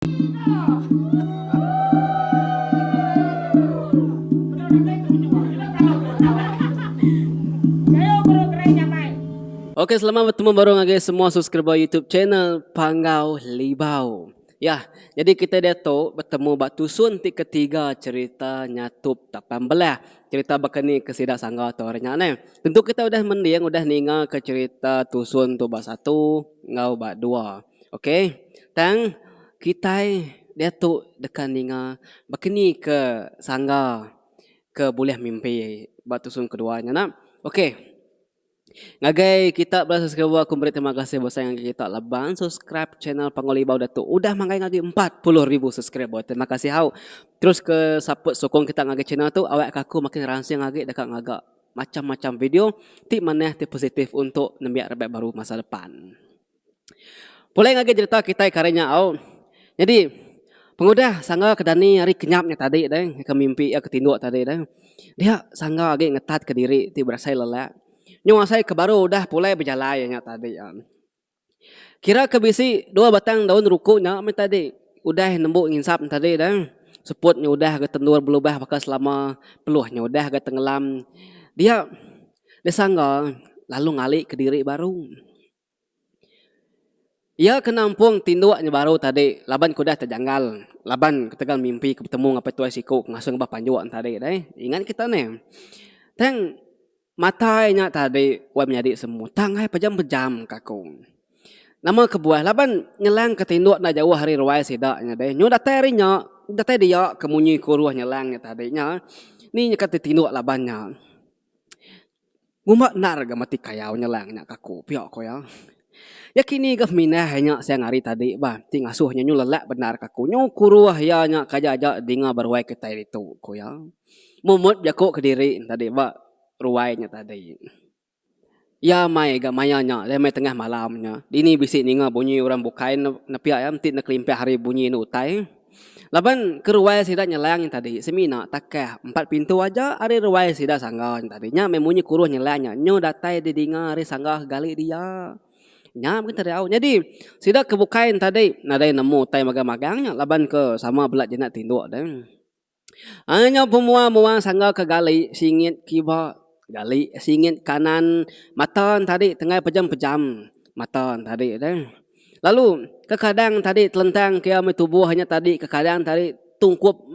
Oke, selamat bertemu baru lagi semua subscriber YouTube channel Panggau Libau. Ya, jadi kita dia tu bertemu batu sun ti ketiga cerita nyatup tapan belah. Cerita bakani kesidak sangga tu orangnya ne. Tentu kita udah mendiang udah ninga ke cerita tusun tu bak satu ngau bak dua. Oke. Tang kita dia tu dekan ninga bakani ke sangga ke boleh mimpi batu sun keduanya nak. Oke. Ngagai kita belas subscriber aku beri terima kasih bos yang kita leban subscribe channel Pangolibau Datuk. Udah mangai ngagi 40,000 subscriber. Terima kasih hau. Terus ke support sokong kita ngagi channel tu awak aku makin rangsing ngagi dekat ngagak macam-macam video ti maneh ti positif untuk nembiak rebek baru masa depan. Boleh ngagi cerita kita karenya au. Jadi pengudah sangga kedani hari kenyapnya tadi deh ke mimpi ya ketinduk tadi deh. Dia sangga lagi ngetat ke diri ti berasa lelah. Nyawa saya ke baru udah mulai berjalan ya tadi. Kira kebisi dua batang daun rukunya tadi. Udah nembuk nginsap tadi dah. Seputnya udah ke tendur berubah maka selama peluhnya udah ke tenggelam. Dia sangga lalu ngali ke diri baru. Ya kenampung tinduknya baru tadi. Laban kuda terjanggal. Laban ketegal mimpi ketemu ngapa tuai siku ngasuh ngapa panjuan tadi dah. Ingat kita nih. Teng matanya tadi wab menjadi semua. Tangai pejam-pejam kakung. Nama kebuah laban nyelang ketinduk na jauh hari ruai sidaknya deh. Nyu daterinya, dateri dia kemunyi kuruh nyelangnya tadinya. Ni nyekat tinduk labannya. Ngumak nar ga mati kayau nyelangnya kaku piok ko ya. Ya kini gaf minah hanya saya ngari tadi bah. Ti ngasuhnya nyu lelak benar kaku. Nyu kuruh ya nya kaja-aja dinga berwai kita itu ko ya. Mumut jako ke diri tadi bah. Ruainya tadi. Ya mai ga mayanya, le mai tengah malamnya. Dini bisik ninga bunyi orang bukain nepiak ya mesti neklimpe hari bunyi nu utai. Laban ke ruai sida nyelang tadi. Semina takah 4 pintu aja hari ruai sida sangga tadinya memunyi kuruh nyelangnya. Nyo datai di dinga hari sangga gali dia. Nya mungkin tadi au. Jadi sida kebukain tadi nadai nemu tai magang-magangnya laban ke sama belak jenak tinduk dan. Hanya pemua-mua sangga ke gali singit kiba gali singit kanan matan tadi tengah pejam-pejam matan tadi deh. Lalu kekadang tadi telentang kia tubuh hanya tadi kekadang tadi tungkup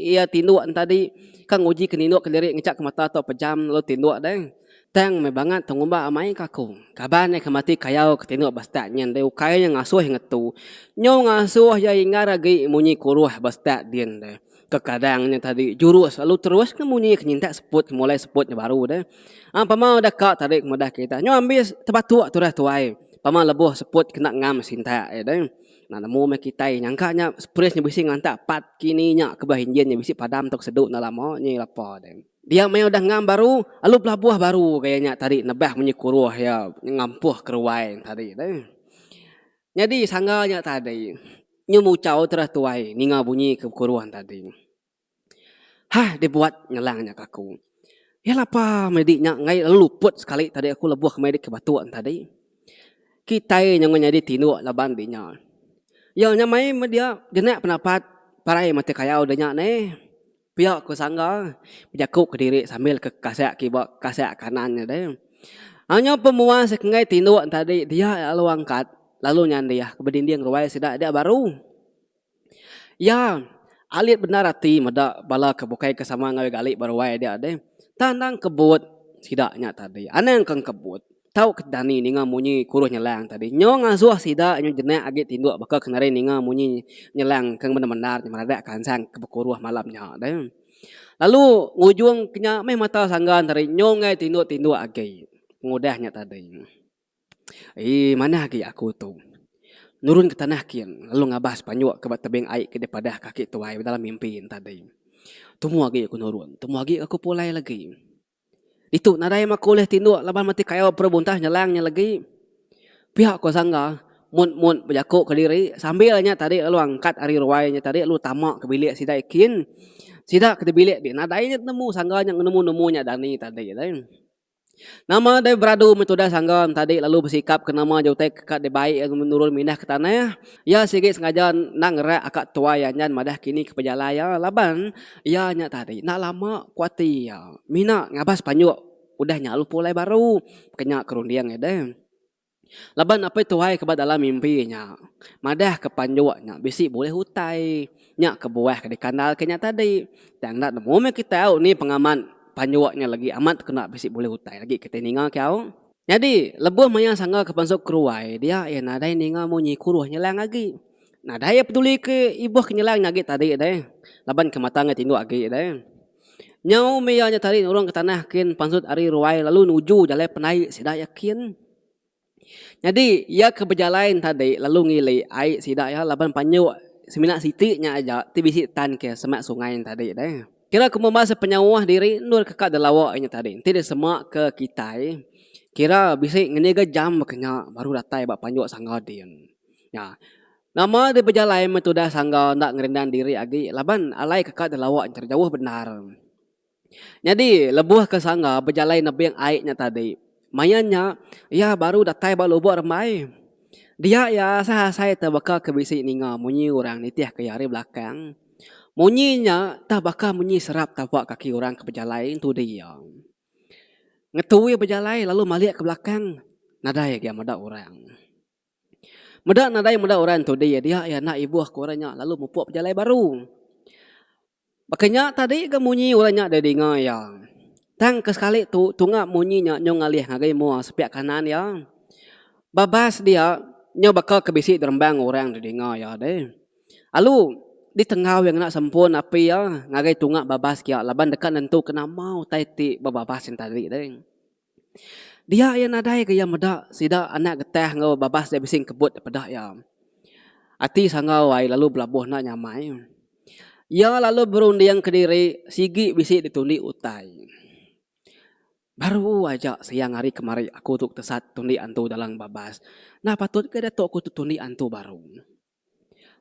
ia tinduk tadi kang uji keninduk kelirik ngecak ke mata atau pejam lalu tinduk deh. Tang me banget tungumba amai kakung. Kaban ke mati kayau ketinduk basta nyen deh ukai yang ngasuh ngetu. Nyo ngasuh ya ingar lagi munyi kuruh basta dien deh. Kekadangnya tadi jurus lalu terus kemunyi kenyinta seput mulai seputnya baru deh. Pamau dah kak tarik mudah kita. Nyo ambil tempat tua turah tuai. Pamau lebuh seput kena ngam sinta deh. Nah nemu me kita nyangkanya presnya bisi ngantak pat kininya kebahinjennya bisi padam tok seduk na lama nyi lapo deh. Dia main udah ngam baru, lalu pelabuah baru kayaknya tadi nebah munyi kuruh ya ngampuh keruai tadi deh. Jadi sangganya tadi nyu mucau terah tuai ninga bunyi kekuruan tadi. Hah dibuat nyelangnya kaku. Ya lapa mediknya ngai luput sekali tadi aku lebuh ke medik ke batuan tadi. Kita yang nyadi tinu laban dinya. Ya nyamai dia jenak pendapat parai mati kaya udahnya ne. Pihak ku sangga berjakuk ke diri sambil ke kasak kibak kasak kanannya deh. Hanya pemuas ngai tinu tadi dia lalu angkat lalu nyandi ya kebedinding ruai sidak dia baru. Ya alit benar hati mada bala kebukai kesama ngawe gali barwai dia deh. Tandang kebut sidaknya tadi. Anang kang kebut. Tahu kedani ninga munyi kuruh nyelang tadi. Nyo ngasuh sida nyo jenak agi tinduk bakal kenari ninga munyi nyelang kang benar-benar nyemaradak kansang kebekuruh malamnya deh. Lalu ngujung kenya meh mata sanggan tadi nyo ngai tinduk agi. Ngudahnya tadi. Mana agi aku tuh. Nurun ke tanah kian lalu ngabas panyu ke tebing air ke daripada kaki tuai dalam mimpi tadi. Temu lagi aku nurun, temu lagi aku pulai lagi. Itu nadai makuleh tinduk laban mati kaya perbuntah nyelangnya lagi. Pihak ko sangga mun berjakuk ke diri sambilnya tadi lalu angkat ari ruainya tadi lalu tamak ke bilik sida ikin. Sida ke bilik dia nadai nemu sangga yang nemu-nemunya Dani tadi. Nama dia beradu metoda sanggam tadi lalu bersikap ke nama jauh kat dia baik yang menurun minah ke tanah. Ya sikit sengaja nak ngerak akak tua yang nyan madah kini ke pejalan ya laban ya nya tadi nak lama kuati ya. Mina ngabas panjuk udah nyalu pulai baru kenyak kerundiang ya deh. Laban apa itu hai kebat dalam mimpinya. Madah ke panjuaknya bisi boleh hutai. Nyak ke buah ke di kanal kenya tadi. Dan nak nemu kita tahu ni pengaman panjuaknya lagi amat kena bisi boleh hutai lagi kita ninga kau. Jadi lebuh maya sangga ke pansuk keruai dia ya nadai ninga mau nyikuruh nyelang lagi. Nadai peduli ke ibuh kenyelang lagi tadi deh. Laban ke matangnya tindu lagi deh. Nyau meyanya tadi orang ke tanah kin pansut ari ruai lalu nuju jalan penai sidak yakin. Jadi ia ke berjalan tadi lalu ngili air sidak ya laban panyu semina siti nya aja ti bisi tan ke semak sungai tadi deh. Kira aku membahas penyawah diri nur kekak delawa nya tadi. Ti semak ke kita. Kira bisi ngeniga jam kenya baru datai bak panyu sangga din. Ya. Nama dia berjalan metoda sangga nak ngerendan diri lagi laban alai kekak delawa terjauh benar. Jadi lebuh ke sangga berjalan nabi yang airnya tadi. Mayanya ya baru datai bak lubuk remai. Dia ya saya terbakar ke bisi ninga munyi orang nitiah ke yari belakang. Munyinya tak bakal munyi serap tapak kaki orang ke berjalan tu dia. Ngetui berjalan lalu malik ke belakang. Nadai dia mada orang. Nadai orang tu dia ya nak ibu aku orangnya lalu mupuk berjalan baru. Makanya tadi ke munyi orangnya ada dengar ya. Tang ke sekali tu tungak munyinya nyong ngalih ngagai mua sepiak kanan ya. Babas dia nyo bakal ke bisi derembang orang dengar ya deh. Lalu di tengah yang nak sempun api ya ngagai tungak babas kia laban dekat nentu kena mau taiti babas yang tadi deh. Dia yang nadai ke yang medak sida anak getah ngau babas dia bising kebut pedah ya. Ati sangau ai lalu belabuh nak nyamai. Ya lalu berunding ke diri sigi bisi ditundi utai. Baru aja siang hari kemari aku tuk tesat tundi antu dalam babas. Nah patut ke datuk aku tundi antu baru.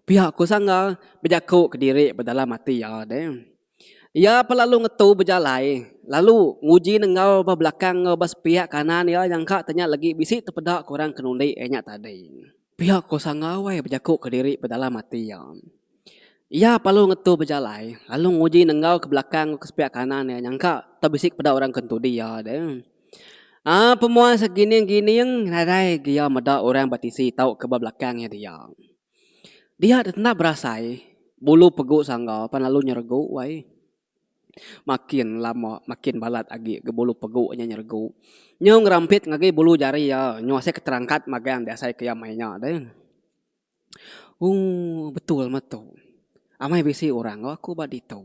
Pihak aku sangga berjaku ke diri berdalam mati ya deh. Ya pelalu ngetu berjalai. Lalu nguji nengau belakang bas pihak kanan ya yang kak tanya lagi bisi terpedak kurang kenundi enyak tadi. Pihak aku sangga wai berjaku ke diri berdalam mati ya. Ya palu ngetu berjalai. Lalu nguji nengau ke belakang ke pihak kanan ya yang kak terbisik pada orang kentu dia deh. Pemuas segini-gini yang nadai dia meda orang batisi tahu ke belakangnya dia. Dia tetap berasai bulu peguk sangga pan lalu nyergu wai. Makin lama makin balat agi ke bulu peguknya nyergu. Nyong rampit ngagi bulu jari ya nyo saya keterangkat magang dia saya ke mainnya deh. Betul matu. Amai bisi orang aku badito.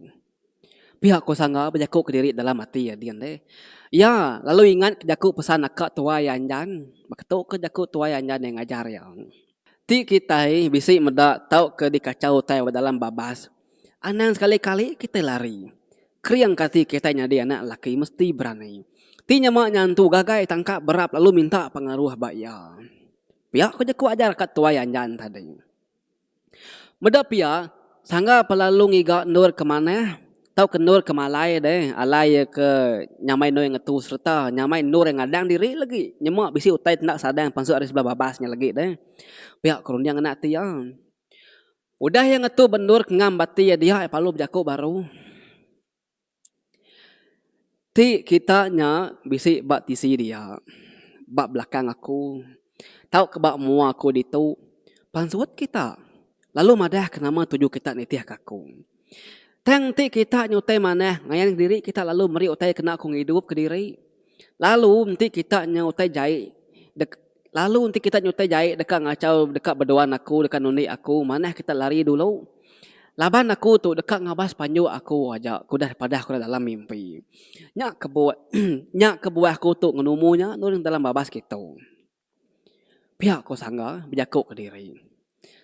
Pihak ko sangga berjaku ke diri dalam hati ya dian deh. Ya, lalu ingat jaku pesan akak tua yang jan. Beketu ke jaku tua yang jan yang ngajar ya. Ti kita bisi meda tahu ke di kacau tayo dalam babas. Anang sekali-kali kita lari. Kriang kati kita nyadi anak laki mesti berani. Ti nyamak nyantu gagai tangkap berap lalu minta pengaruh baya. Pihak ko jaku ajar kat tua yang jan tadi. Meda pihak sangga pelalu ngiga nur kemana? Tahu ke nur ke malai deh. Alai ke nyamai nur yang ngetu serta nyamai nur yang ngadang diri lagi. Nyemak bisi utai tidak sadang pansuk ada sebelah babasnya lagi deh. Pihak kerundiang anak ti ya. Udah yang ngetu bendur ngam bati ya dia palu berjaku baru. Ti kitanya bisi bak tisi dia. Bak belakang aku. Tahu ke bak mua aku ditu. Pansut kita. Lalu madah kenama tuju kita nitiah kaku. Tang ti kita nyutai mana ngayan diri kita lalu meri utai kena aku hidup ke diri. Lalu nanti kita nyutai jai. Lalu nanti kita nyutai jai dekat ngacau dekat berdoan aku dekat nundi aku mana kita lari dulu. Laban aku tu dekat ngabas panju aku aja kudah padah aku dalam mimpi. Nyak kebuah aku tu ngenumunya nur dalam babas gitu. Pihak ko sangga berjaku ke diri.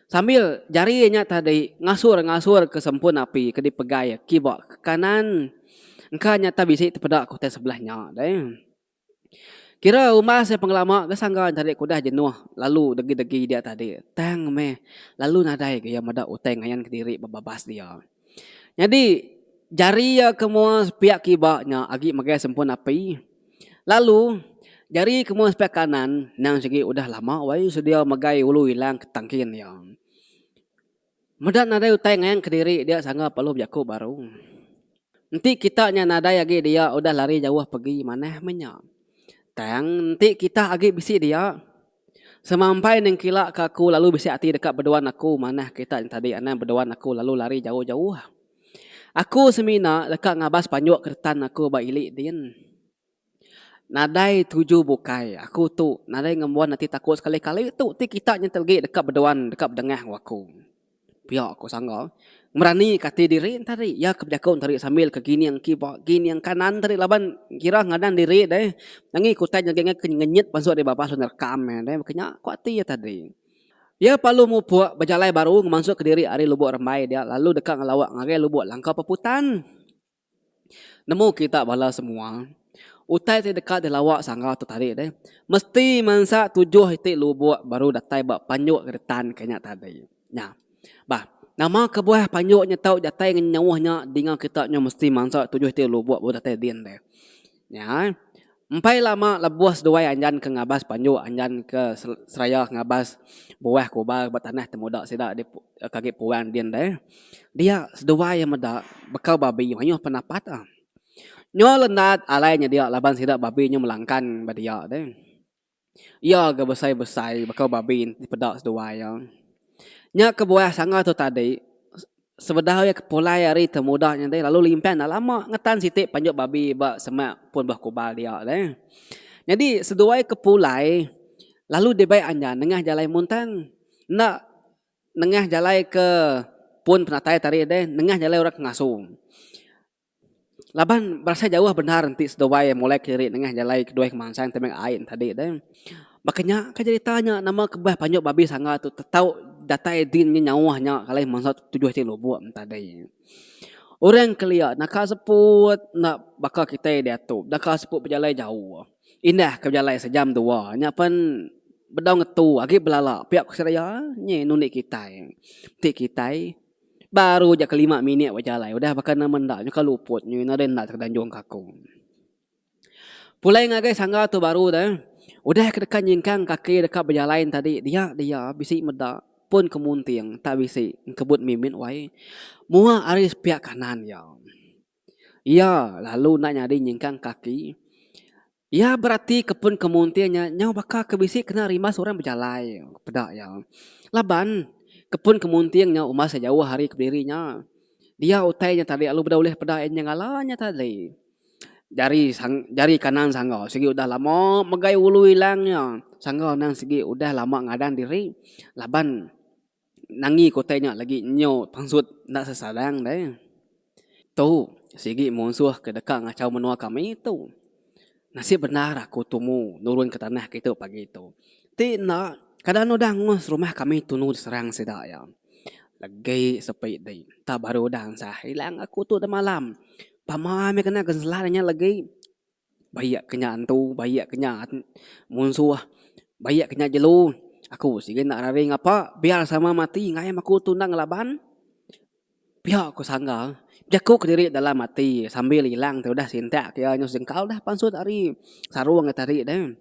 Sambil jarinya tadi ngasur ke sempun api ke dipegai kibak ke kanan. Engkau nyata bisi terpedak aku sebelahnya deh. Kira rumah saya pengelama ke sangga tadi kudah jenuh lalu degi-degi dia tadi. Tang meh lalu nadai gaya mada uteng ngayan ke diri babas dia. Jadi jari ya kemua pihak kibaknya agi magai sempun api. Lalu jari kemu spek kanan nang segi udah lama wai sedia magai ulu hilang ketangkin ya. Medan nadai utai ngayang ke diri dia sangga perlu berjaku baru. Nanti kita nya nadai lagi dia udah lari jauh pergi mana menya. Tang nanti kita agi bisi dia. Semampai neng kila ke aku lalu bisi hati dekat berduaan aku mana kita yang tadi anak berduaan aku lalu lari jauh-jauh. Aku semina dekat ngabas panjuk kertan aku ba ilik din. Nadai tuju bukai. Aku tu nadai ngembuan nanti takut sekali-kali tu ti kita yang tergi dekat berduaan dekat berdengah aku. Pihak aku sangka merani kati diri tadi ya kebijakun tadi sambil ke gini yang kiba gini yang kanan tadi laban kira ngadan diri deh nangi kutai jagengnya kenyet pasuk di bapak sudah rekam ya deh makanya kuati ya tadi ya palu mu buat berjalai baru masuk ke diri ari lubuk remai dia lalu dekat ngelawak ngagai lubuk langkah peputan nemu kita bala semua utai ti dekat di lawak sangka tu tadi deh mesti mansa 7 hiti lubuk baru datai bak panjuk keretan kayaknya tadi nah bah nama kebuah panjuknya tau jatai dengan nyawahnya dengan kita nya mesti mansa 7 hiti lubuk baru datai din deh ya empai lama lebuas dua anjan ke ngabas panjuk anjan ke seraya ngabas buah kuba batanah temuda sida di kaki puan din deh dia sedua yang meda bekal babi manyo penapat nyo lendat alainya dia laban sida babi nyo melangkan badia deh ya ga besai-besai bekal babi di pedak sedua ya nya kebuah sangga tu tadi sebedah ya kepulai hari temudahnya deh lalu limpian dah lama ngetan sitik panjuk babi bak semak pun bah kubal dia deh jadi seduai kepulai lalu debai anja nengah jalai muntang nak nengah jalai ke pun penatai tari deh nengah jalai orang ngasung laban berasa jauh benar nanti seduai mulai kiri nengah jalai kedua kemansang temeng ain tadi deh makanya kan jadi tanya nama kebah panjuk babi sangga tu tahu data edinnya nyawahnya kalau masa 7 hati lubuk tadi orang kelia nak sebut nak bakal kita dia tu nak sebut berjalan jauh indah ke berjalan sejam dua nya pen bedong ngetu agi belala pihak seraya nye nunik kita ti kita baru je ke 5 minit berjalan udah bakal nama ndak nya kaluput nya na den nak terdanjung kaku pulai ngagai sangga tu baru dah udah kedekat nyingkang kaki dekat berjalan tadi dia bisik medak pun kemunting tak bisi kebut mimin wai mua aris pihak kanan ya lalu nak nyari nyingkang kaki ya berarti kepun kemuntingnya nyau bakal kebisi kena rimas orang berjalan pedak ya laban kepun kemuntingnya umas sejauh hari kedirinya dia utainya tadi lalu bedah oleh pedak yang ngalanya tadi jari kanan sangga segi udah lama megai ulu hilangnya sangga nang segi udah lama ngadan diri laban nangi kotanya lagi nyo pangsut nak sesadang deh tu sigi musuh ke dekat ngacau menua kami itu nasib benar aku tumu nurun ke tanah gitu pagi itu ti nak kadang udah ngus rumah kami tunu serang sedak ya lagi sepi deh tak baru dah sah hilang aku tu dah malam pamame kena genselarnya lagi bayak kenyan tu bayak kenyan musuh bayak kenyan jelu aku sige nak raring apa biar sama mati ngayam aku tunang laban pihak aku sangga jaku ke diri dalam mati sambil hilang tu dah sintak ya nyus jengkal dah pansut hari sarung tadi dah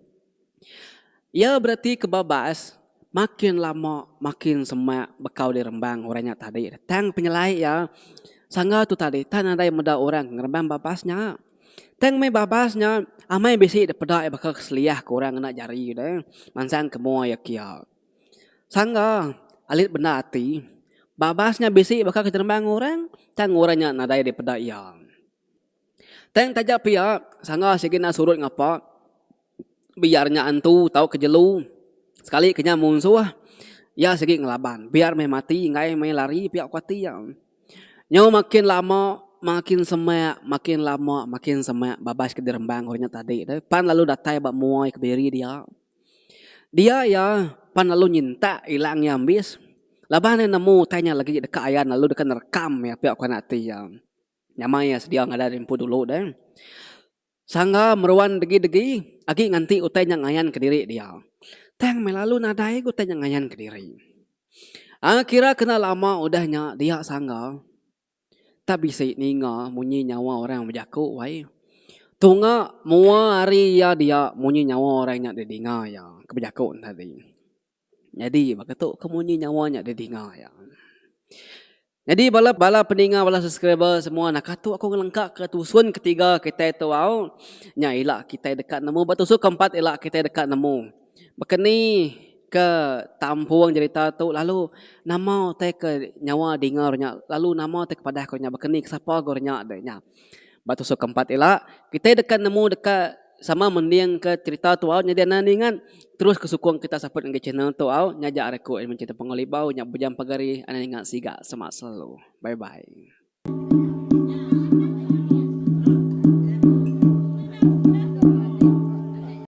ya berarti kebabas makin lama makin semak bekau di Rembang orangnya tadi tang penyelai ya sangga tu tadi tan ada meda orang ngerembang babasnya tang mai babasnya amai bisi de pedak bakal keseliah kurang nak jari dah mansang kemo ya kia sangga alit benda hati babasnya bisi bakal keterembang orang tang orangnya nadai de pedak ya tang tajak pia sangga sigina surut ngapa biarnya antu tahu kejelu sekali kenya musuh ya segi ngelaban biar mai mati ngai mai lari pihak kuati ya nyawa makin lama makin semak makin lama makin semak babas ke Rembang orangnya tadi pan lalu datai bak muai ke beri dia ya pan lalu nyinta hilangnya ambis laban nemu tanya lagi dekat ayan lalu dekat rekam ya pihak kuanati ya nyamanya sedia ngada info dulu deh sangga meruan degi-degi agi nganti utai yang ayan ke diri dia tang melalu nadai utai yang ayan ke diri kira kena lama udahnya dia sangga tak bisa ninga munyi nyawa orang berjaku wai Tunga mua hari ya dia munyi nyawa orangnya di dinga ya kebijakun tadi. Jadi bagatuk kemunyi nyawanya di dinga ya. Jadi bala pendengar bala subscriber semua nak katu aku ngelengkak ke tusun ketiga kita itu au nya elak kita dekat nemu batusu keempat elak kita dekat nemu. Bekeni ke tampung cerita tu lalu nama teh ke nyawa dengarnya lalu nama teh kepada aku nya bekeni ke siapa gornya adanya. Batusu keempat elak kita dekat nemu dekat sama mendiang ke cerita tu au jadi naningan terus kesukung kita support ke channel tu au nyajak aku mencerita pengolibau nya bujang pagari aningan siga semak selalu. Bye bye.